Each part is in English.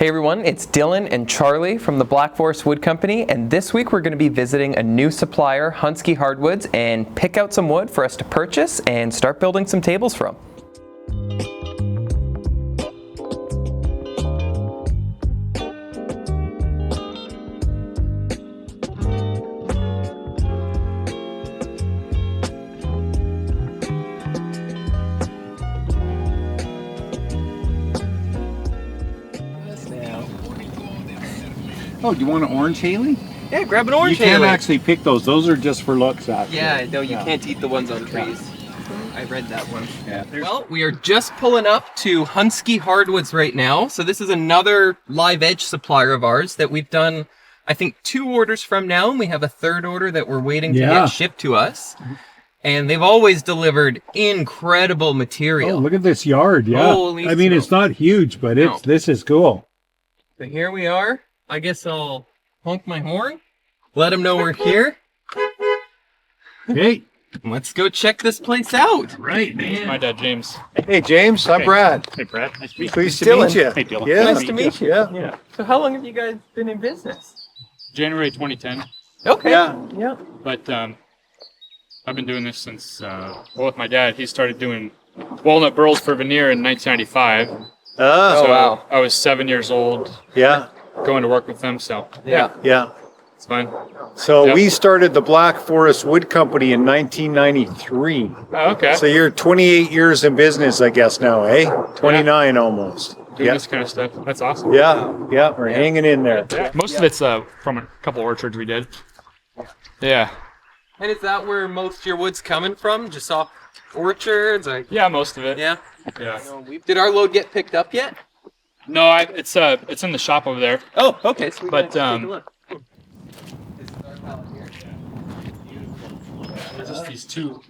Hey everyone, it's Dylan and Charlie from the Black Forest Wood Company, and this week we're going to be visiting a new supplier, Hunski Hardwoods, and pick out some wood for us to purchase and start building some tables from. Oh, do you want an orange, Haley? Yeah, grab an orange, You can't Haley. actually pick those. Those are just for looks, actually. Yeah, no, you can't eat the ones on trees. I read that one. Yeah. Well, we are just pulling up to Hunski Hardwoods right now. So this is another live edge supplier of ours that we've done, I think, 2 orders from now, and we have a 3rd order that we're waiting to get shipped to us. And they've always delivered incredible material. Oh, look at this yard. Yeah. Holy I mean, smoke. it's not huge, but No. this is cool. So here we are. I guess I'll honk my horn, let them know we're here. Hey. Let's go check this place out. Right, It's my dad, James. Hey, James. I'm Brad. Hey, Brad. Nice to meet you. Pleased to Dylan. meet you. Hey, Dylan. Yeah. Nice to meet you. Yeah. So how long have you guys been in business? January 2010. Okay. Yeah. But I've been doing this since, well, with my dad, he started doing walnut burls for veneer in 1995. Oh, So wow. I was 7 years old Yeah. going to work with them, so Yeah. Yeah. it's fun. So Yep. we started the Black Forest Wood Company in 1993. Oh, okay. So you're 28 years in business, I guess now, eh? 29 almost. Doing Yeah. this kind of stuff. That's awesome. Yeah. We're hanging in there. Yeah. Most of it's from a couple orchards we did. Yeah. And is that where most of your wood's coming from? Just off orchards? Like, Yeah, most of it. yeah. Yeah. Did our load get picked up yet? No, it's in the shop over there. Oh, okay. So we But, can take a look. There's just these two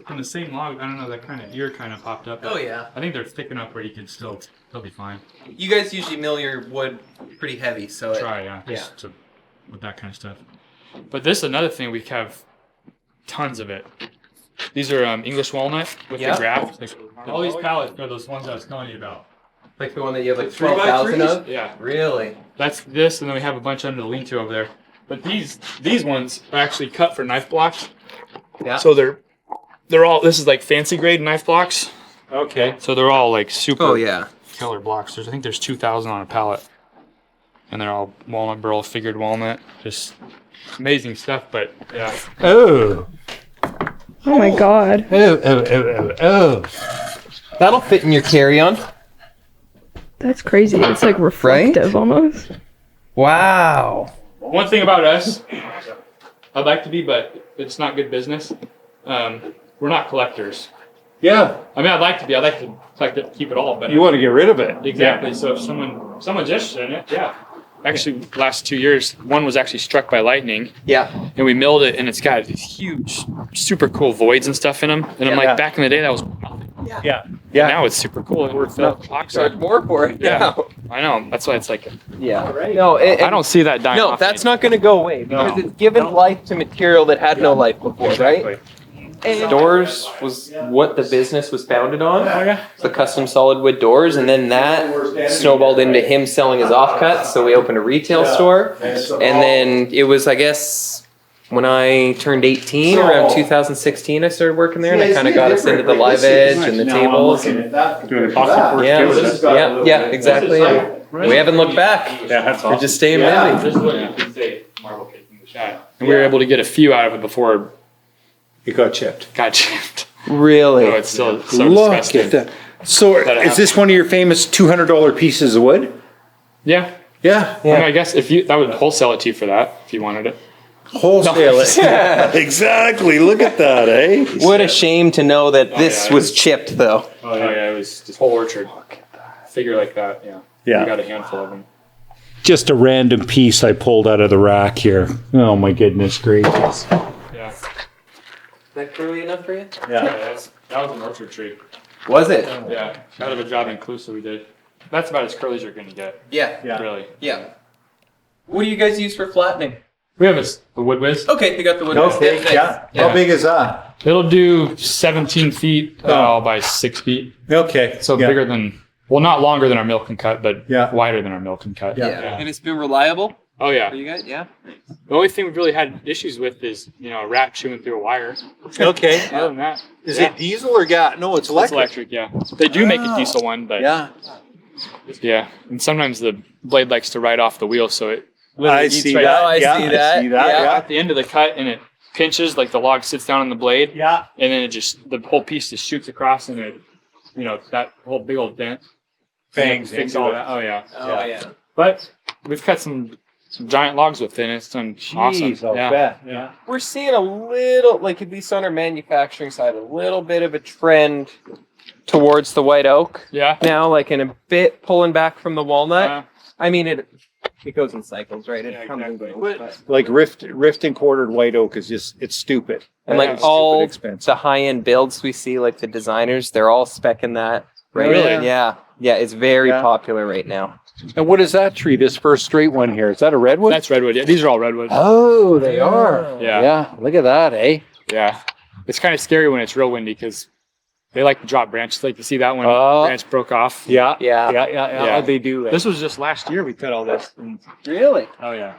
from the same log. I don't know, that kind of ear kind of popped up. Oh, yeah. I think they're thick enough where you can still be fine. You guys usually mill your wood pretty heavy, so Try, yeah. Just with that kind of stuff. But this is another thing, we have tons of it. These are English walnut with the graft. Like, all these pallets are those ones I was telling you about. like the one that you have like 3 by 12,000 of? Yeah. Really? That's this, and then we have a bunch under the lean-to over there. But these ones are actually cut for knife blocks. Yeah. So they're all, this is like fancy grade knife blocks. Okay. So they're all like super Oh, yeah. killer blocks. I think there's 2,000 on a pallet. And they're all walnut burl, figured walnut. Just amazing stuff, but yeah. Oh. Oh my god. Oh. That'll fit in your carry-on. That's crazy. It's like reflective almost. Wow. One thing about us, I'd like to be, but it's not good business. We're not collectors. Yeah. I mean, I'd like to be. I'd like to collect it, keep it all, but You want to get rid of it. exactly. So if someone's interested in it, yeah. Actually, last 2 years, one was actually struck by lightning, Yeah. and we milled it, and it's got these huge, super cool voids and stuff in them. And I'm like, Yeah. back in the day, that was nothing. Yeah. Now it's super cool. It works out. Charge more for it Yeah. now. I know. That's why it's like, Yeah. No, I don't see that dying No, off. that's not going to go away because it's given life to material that had no life before, right? And doors was what the business was founded on. Oh, yeah. The custom solid wood doors, and then that snowballed into him selling his offcuts. So we opened a retail store, and then it was, I guess, when I turned 18, around 2016, I started working there, and it kind of got us into the live edge and the tables. And Doing epoxy work too. yeah, exactly. And we haven't looked back. Yeah, that's We're awesome. just staying busy. This is what you can say, marble cake in the shot. And we were able to get a few out of it before It got chipped. it got chipped. Really? Oh, it's still so Look disgusting. at that. So is this one of your famous $200 pieces of wood? Yeah. Yeah. I mean, I guess if you, that would wholesale it to you for that, if you wanted it. Wholesale it. Exactly. Look at that, eh? What a shame to know that this yeah. was chipped, though. Oh yeah, it was just whole orchard. Figure like that, yeah. Yeah. We got a handful of them. Just a random piece I pulled out of the rack here. Oh my goodness gracious. Yeah. Is that curly enough for you? Yeah, that was an orchard tree. Was it? Yeah. Out of a job in Clusa we did. That's about as curly as you're gonna get. Yeah. Really. Yeah. What do you guys use for flattening? We have a wood whiz. Okay, you got the wood. Okay, Nice. yeah. How big is that? It'll do 17 feet by 6 feet. Okay. So yeah. bigger than Well, not longer than our milk and cut, but Yeah. wider than our milk and cut. Yeah. And it's been reliable Oh yeah. for you guys? Yeah. The only thing we've really had issues with is, a rat chewing through a wire. Okay. Other than that, Is it diesel or gas? No, it's it's electric. electric. Yeah. They do make a diesel one, but Yeah. yeah. And sometimes the blade likes to ride off the wheel, so it I literally eats see right that. out. I yeah, see I that. see that. Yeah. Yeah. At the end of the cut, and it pinches, like the log sits down on the blade, Yeah. and then the whole piece just shoots across, and it, that whole big old dent. Fangs Fix into all it. that. Oh yeah. Oh, yeah. But we've cut some giant logs with it, and it's done awesome. Jeez, I'll Yeah. bet. Yeah. We're seeing a little, like at least on our manufacturing side, a little bit of a trend towards the white oak Yeah. now, like in a bit pulling back from the walnut. Uh, I mean, it goes in cycles, right? It Yeah, comes and exactly. goes. Like rift and quartered white oak is just, it's stupid. And like It's all stupid expensive. the high-end builds we see, like the designers, they're all specking that. Right? Really? Yeah. Yeah, it's very Yeah. popular right now. And what is that tree? This first straight one here. Is that a redwood? that's redwood. Yeah, these are all redwood. Oh, they are. Yeah. Yeah. Look at that, eh? Yeah. It's kind of scary when it's real windy because they like to drop branches. Like you see that one branch broke off. Yeah. Yeah. Yeah. They do. This was just last year we cut all this. Really? Oh yeah.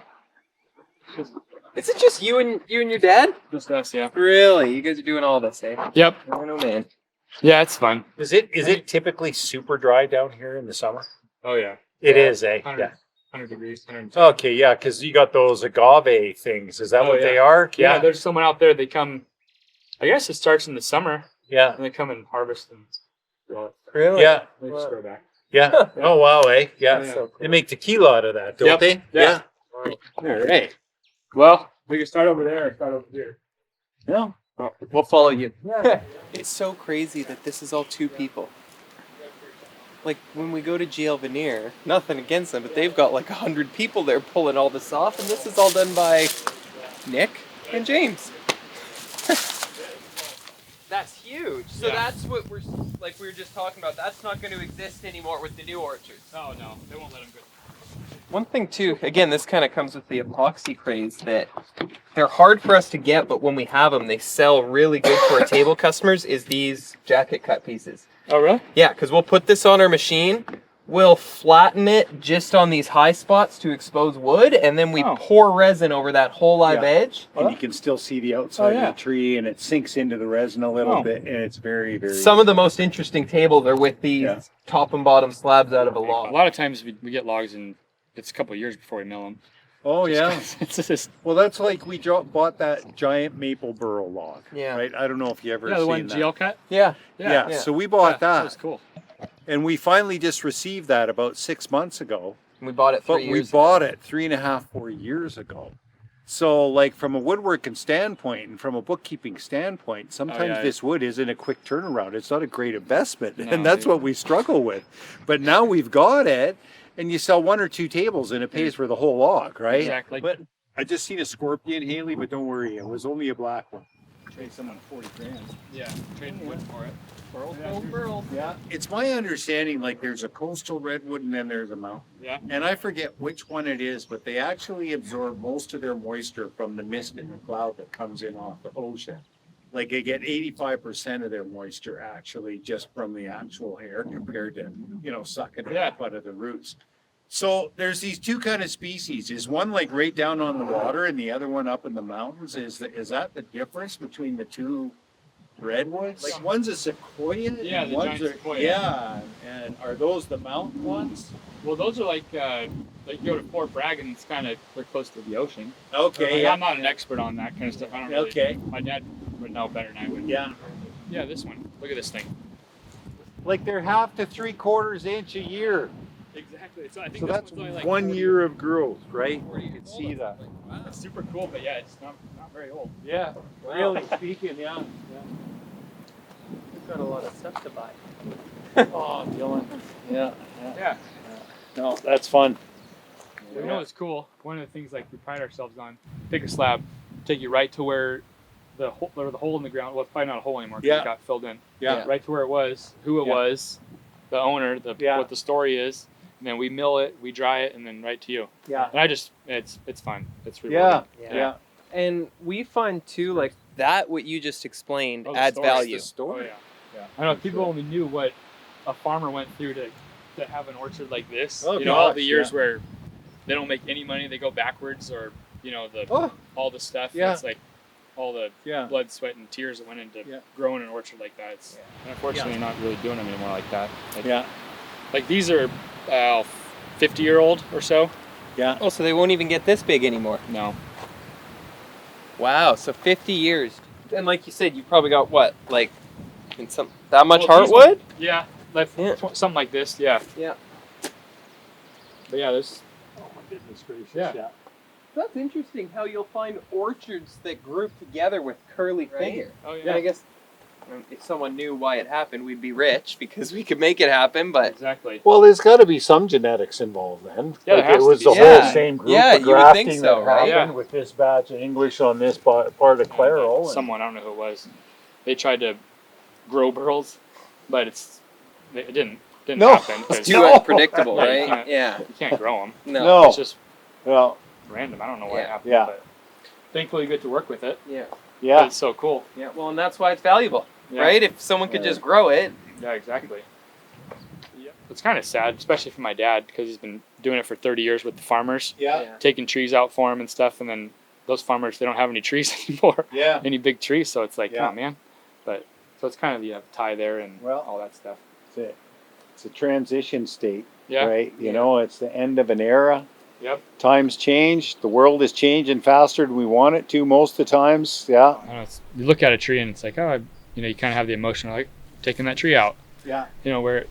Is it just you and your dad? Just us, yeah. Really? You guys are doing all this, eh? Yep. Oh no, man. Yeah, it's fun. Is it typically super dry down here in the summer? Oh yeah. It is, eh? 100 degrees. 110. Okay, yeah, because you got those agave things. Is that Oh, what yeah. they are? Yeah, there's someone out there. They come. I guess it starts in the summer, Yeah. and they come and harvest and grow it. Really? Yeah. They just grow back. Yeah. Oh wow, eh? Yeah. Yeah. So cool. They make tequila out of that, don't Yep. they? Yeah. All right. Well, we can start over there or start over here. Yeah. We'll follow you. It's so crazy that this is all two people. Like when we go to GL Veneer, nothing against them, but they've got like 100 people there pulling all this off, and this is all done by Nick and James. That's huge. So Yeah. that's what we were just talking about. That's not going to exist anymore with the new orchards. Oh no, they won't let them go. One thing too, again, this kind of comes with the epoxy craze, that they're hard for us to get, but when we have them, they sell really good for our table customers, is these jacket cut pieces. Oh really? Yeah, because we'll put this on our machine, we'll flatten it just on these high spots to expose wood, and then we Oh. pour resin over that whole live Yeah. edge. And you can still see the outside yeah. of the tree, and it sinks into the resin a little Oh. bit, and it's very, very. Some of the most interesting tables are with these Yeah. top and bottom slabs out of a A log. lot of times we get logs and it's a couple of years before we mill them. Oh yeah. It's just Well, that's like we bought that giant maple burrow log. Yeah. Right. I don't know if you ever the seen one that. GL cut. Yeah. Yeah. yeah. So we bought That was that, cool. and we finally just received that about 6 months ago. We bought it 3 But we years bought it 3.5, 4 years ago. So, like from a woodworking standpoint and from a bookkeeping standpoint, sometimes yeah. this wood isn't a quick turnaround. It's not a great investment, No, and that's dude. what we struggle with. But now we've got it, and you sell 1 or 2 tables, and it pays for the whole log, right? Exactly. But I just seen a scorpion, Haley. But don't worry, it was only a black one. Trade someone 40 grand. Yeah, trading wood for it. Yeah, it's my understanding like there's a coastal redwood and then there's a mountain. Yeah. And I forget which one it is, but they actually absorb most of their moisture from the mist and the cloud that comes in off the ocean. Like they get 85% of their moisture actually just from the actual air compared to, sucking it up out of the roots. So there's these two kind of species. Is one like right down on the water and the other one up in the mountains? Is that the difference between the two redwoods? Like one's a sequoia. Yeah, and the one's giant sequoia. Yeah, and are those the mountain ones? Well, those are like you go to Fort Bragg and it's kind of they're close to the ocean. Okay. I'm not an expert on that kind of stuff. I don't really. Okay. My dad would know better than I would. Yeah. Yeah, this one. Look at this thing. Like they're 1/2 to 3/4 inch a year. Exactly. So I think So this that's one's only like 1 40 year of growth, right? ago. You can see that. It's super cool, but yeah, it's not very old. Yeah. Really speaking, yeah. We've got a lot of stuff to buy. Oh, Dylan. Yeah. Yeah. No, that's fun. You know what's cool? One of the things like we pride ourselves on, take a slab, take you right to where the hole in the ground, well, it's probably not a hole anymore because Yeah. it got filled in. Yeah. Right to where it was, who it Yeah. was, the owner, Yeah. what the story is, and then we mill it, we dry it, and then right to you. Yeah. And it's fun. It's Yeah. rewarding. Yeah. And we find too, like that, what you just explained Oh, the adds story. value. Oh yeah. I know if people only knew what a farmer went through to to have an orchard like this. Oh, You know, all gosh, the years yeah. where they don't make any money, they go backwards, or you know, all the stuff. Yeah. It's like all the Yeah. blood, sweat, and tears that went into Yeah. growing an orchard like that. It's unfortunately not really doing them anymore like that. Like, Yeah. like these are 50-year-old or so. Yeah. Oh, so they won't even get this big anymore. No. Wow, so 50 years. And like you said, you probably got what? Like in that much Well, these heartwood? Yeah, like Yeah. something like this. Yeah. Yeah. But yeah, there's. Oh my goodness gracious. Yeah. That's interesting how you'll find orchards that group together with curly figure. Oh Yeah, I guess if someone knew why it happened, we'd be rich because we could make it happen, but Exactly. Well, there's got to be some genetics involved then. Yeah, there Like, has it to was be. the Yeah. whole same group Yeah, of you would think grafting so, that right? happened Yeah. with this batch of English on this part of Claro. Someone, I don't know who it was. They tried to grow burls, but it didn't No. happen. it's 'cause too you unpredictable, Yeah, you right? can't- Yeah. can't grow them. No. No. It's just Well, random. I don't know why it Yeah. happened. Yeah. But thankfully, you get to work with it. Yeah. But yeah. it's so cool. Yeah. Well, and that's why it's valuable, Yeah. right? If someone could just grow it. Yeah, exactly. Yeah. It's kind of sad, especially for my dad, because he's been doing it for 30 years with the farmers, Yeah. taking trees out for him and stuff, and then those farmers, they don't have any trees anymore, Yeah. any big trees, so it's like, Yeah. come on, man. But so it's kind of the tie there and Well, all that stuff. It's a transition state, Yeah. right? You Yeah. know, it's the end of an era. Yep. Times change. The world is changing faster than we want it to most of the times. Yeah. I know, you look at a tree and it's like, oh, you know, you kind of have the emotion of like taking that tree out, Yeah. you know, where it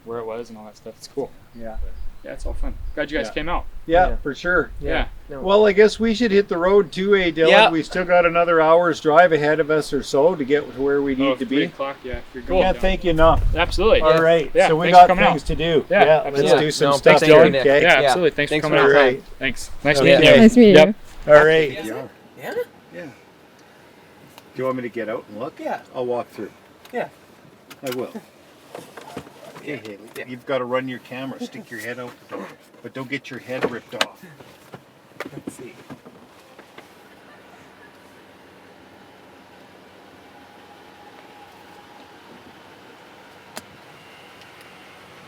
was and all that stuff. It's cool. Yeah. Yeah, it's all fun. Glad you guys Yeah. came out. Yeah, Yeah. for sure. Yeah. No. Well, I guess we should hit the road too, Dylan. Yeah. We still got another hour's drive ahead of us or so to get to where we Oh, need to 3 be. o'clock, yeah. If you're going. Can't thank you enough. Absolutely. All right. Yeah, So we thanks for got coming things to do. Yeah, let's absolutely. do some No, stuff. thanks, Dylan. Okay. Yeah, Yeah. absolutely. Thanks Thanks for coming for out. your time. Thanks. Nice Okay. meeting you. Nice meeting Yep. you. All right. Yeah. Yeah. Yeah. Do you want me to get out and look? Yeah. I'll walk through. Yeah. I will. Okay, Haley. Yeah. You've got to run your camera. Stick your head out the door. But don't get your head ripped off. Let's see.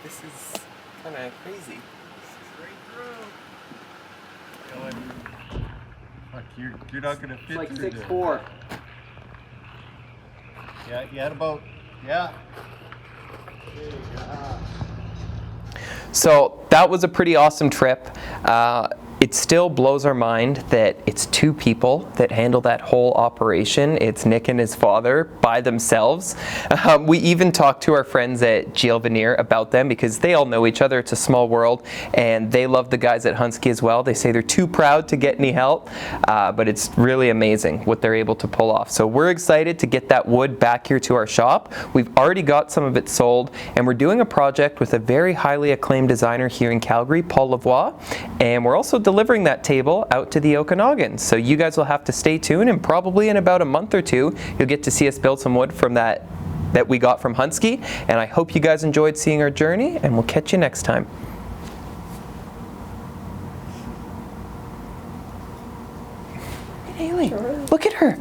This is kind of crazy. Fuck, you're not gonna fit It's like through 6'4". there. Yeah, you had about, yeah. So that was a pretty awesome trip. It still blows our mind that it's 2 people that handle that whole operation. It's Nick and his father by themselves. We even talked to our friends at GL Veneer about them because they all know each other. It's a small world, and they love the guys at Hunski as well. They say they're too proud to get any help, but it's really amazing what they're able to pull off. So we're excited to get that wood back here to our shop. We've already got some of it sold, and we're doing a project with a very highly acclaimed designer here in Calgary, Paul Lavoie, and we're also delivering that table out to the Okanagan. So you guys will have to stay tuned, and probably in about a month or 2, you'll get to see us build some wood from that we got from Hunski. And I hope you guys enjoyed seeing our journey, and we'll catch you next time. Hey, Haley, look at her.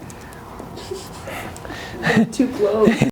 Too close.